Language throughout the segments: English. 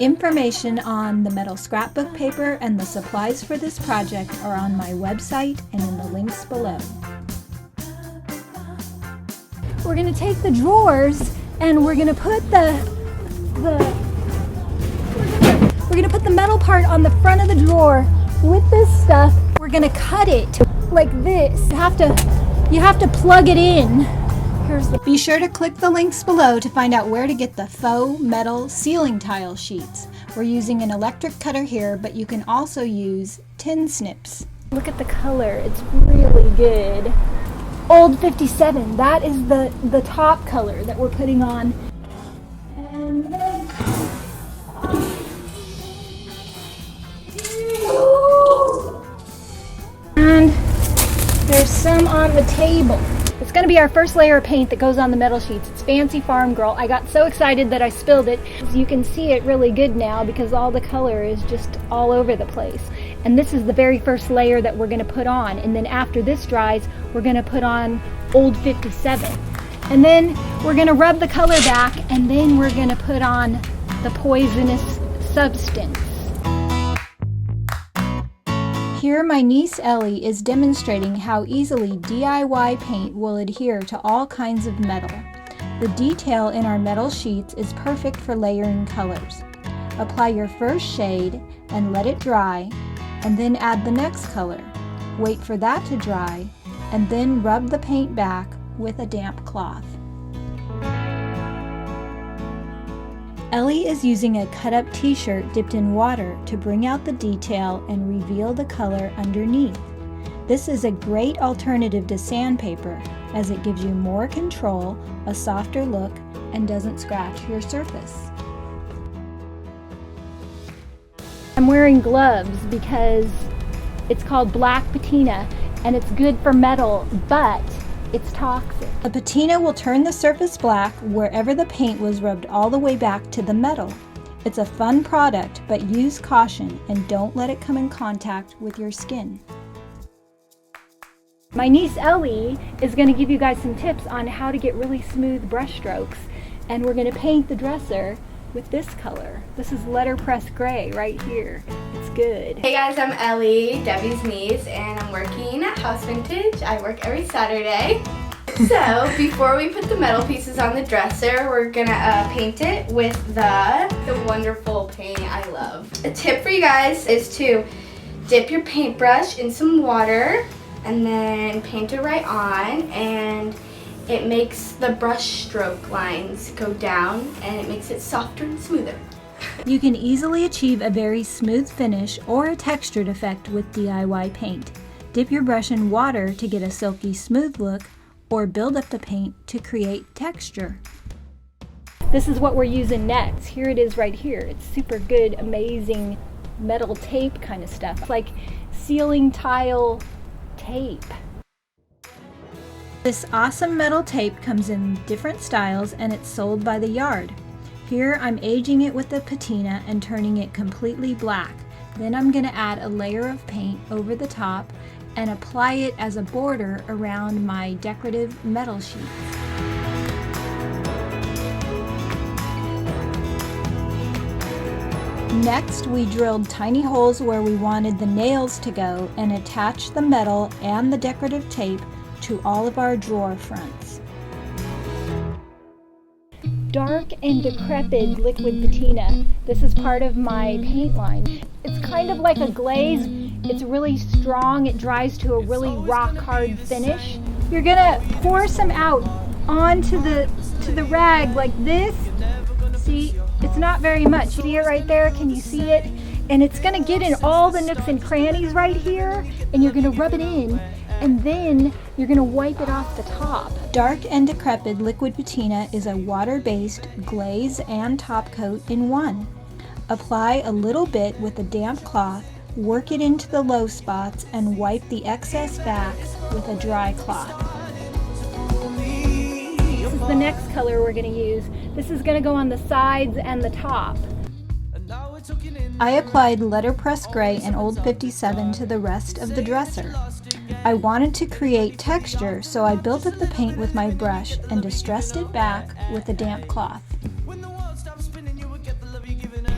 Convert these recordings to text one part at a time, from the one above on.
Information on the metal scrapbook paper and the supplies for this project are on my website and in the links below. We're going to take the drawers and we're going to put we're going to put the metal part on the front of the drawer with this stuff. We're going to cut it like this. You have to plug it in. Be sure to click the links below to find out where to get the faux metal ceiling tile sheets. We're using an electric cutter here, but you can also use tin snips. Look at the color, it's really good. Old 57, that is the top color that we're putting on. And there's some on the table. It's going to be our first layer of paint that goes on the metal sheets. It's Fancy Farm Girl. I got so excited that I spilled it. You can see it really good now because all the color is just all over the place. And this is the very first layer that we're going to put on. And then after this dries, we're going to put on Old 57. And then we're going to rub the color back, and then we're going to put on the poisonous substance. Here my niece Ellie is demonstrating how easily DIY paint will adhere to all kinds of metal. The detail in our metal sheets is perfect for layering colors. Apply your first shade and let it dry, and then add the next color. Wait for that to dry, and then rub the paint back with a damp cloth. Ellie is using a cut-up t-shirt dipped in water to bring out the detail and reveal the color underneath. This is a great alternative to sandpaper as it gives you more control, a softer look, and doesn't scratch your surface. I'm wearing gloves because it's called black patina and it's good for metal, but it's toxic. The patina will turn the surface black wherever the paint was rubbed all the way back to the metal. It's a fun product, but use caution and don't let it come in contact with your skin. My niece Ellie is going to give you guys some tips on how to get really smooth brush strokes, and we're going to paint the dresser with this color. This is letterpress gray right here. It's good. Hey guys, I'm Ellie, Debbie's niece, and I'm working at House Vintage. I work every Saturday. So before we put the metal pieces on the dresser, we're gonna paint it with the wonderful paint I love. A tip for you guys is to dip your paintbrush in some water and then paint it right on, and it makes the brush stroke lines go down and it makes it softer and smoother. You can easily achieve a very smooth finish or a textured effect with DIY paint. Dip your brush in water to get a silky smooth look, or build up the paint to create texture. This is what we're using next. Here it is right here. It's super good, amazing metal tape kind of stuff. It's like ceiling tile tape. This awesome metal tape comes in different styles and it's sold by the yard. Here I'm aging it with the patina and turning it completely black. Then I'm going to add a layer of paint over the top and apply it as a border around my decorative metal sheets. Next, we drilled tiny holes where we wanted the nails to go and attached the metal and the decorative tape to all of our drawer fronts. Dark and decrepit liquid patina. This is part of my paint line. It's kind of like a glaze. It's really strong. It dries to a really rock hard finish. You're gonna pour some out onto the rag like this. See, it's not very much. See it right there? Can you see it? And it's gonna get in all the nooks and crannies right here, and you're gonna rub it in, and then you're gonna wipe it off the top. Dark and decrepit liquid patina is a water-based glaze and top coat in one. Apply a little bit with a damp cloth, work it into the low spots, and wipe the excess back with a dry cloth. This is the next color we're going to use. This is going to go on the sides and the top. I applied letterpress gray and Old 57 to the rest of the dresser. I wanted to create texture, so I built up the paint with my brush and distressed it back with a damp cloth.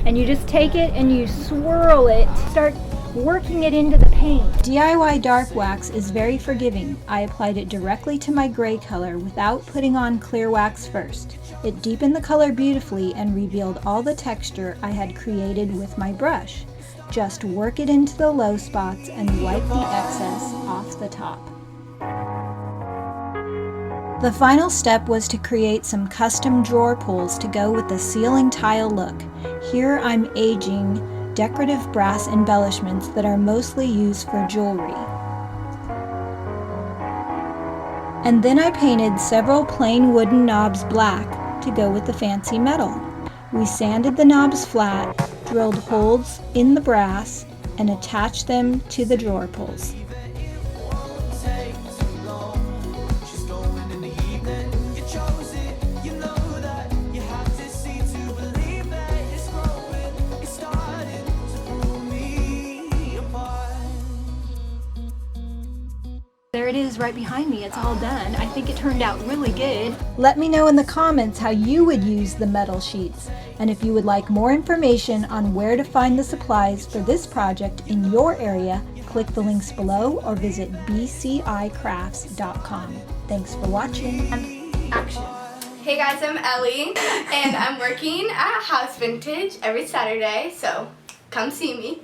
and you just take it and you swirl it, start working it into the paint. DIY dark wax is very forgiving. I applied it directly to my gray color without putting on clear wax first. It deepened the color beautifully and revealed all the texture I had created with my brush. Just work it into the low spots and wipe the excess off the top. The final step was to create some custom drawer pulls to go with the ceiling tile look. Here I'm aging decorative brass embellishments that are mostly used for jewelry. And then I painted several plain wooden knobs black to go with the fancy metal. We sanded the knobs flat, drilled holes in the brass, and attached them to the drawer pulls. There it is right behind me. It's all done. I think it turned out really good. Let me know in the comments how you would use the metal sheets. And if you would like more information on where to find the supplies for this project in your area, click the links below or visit bcicrafts.com. Thanks for watching. Action. Hey guys, I'm Ellie, and I'm working at House Vintage every Saturday, so come see me.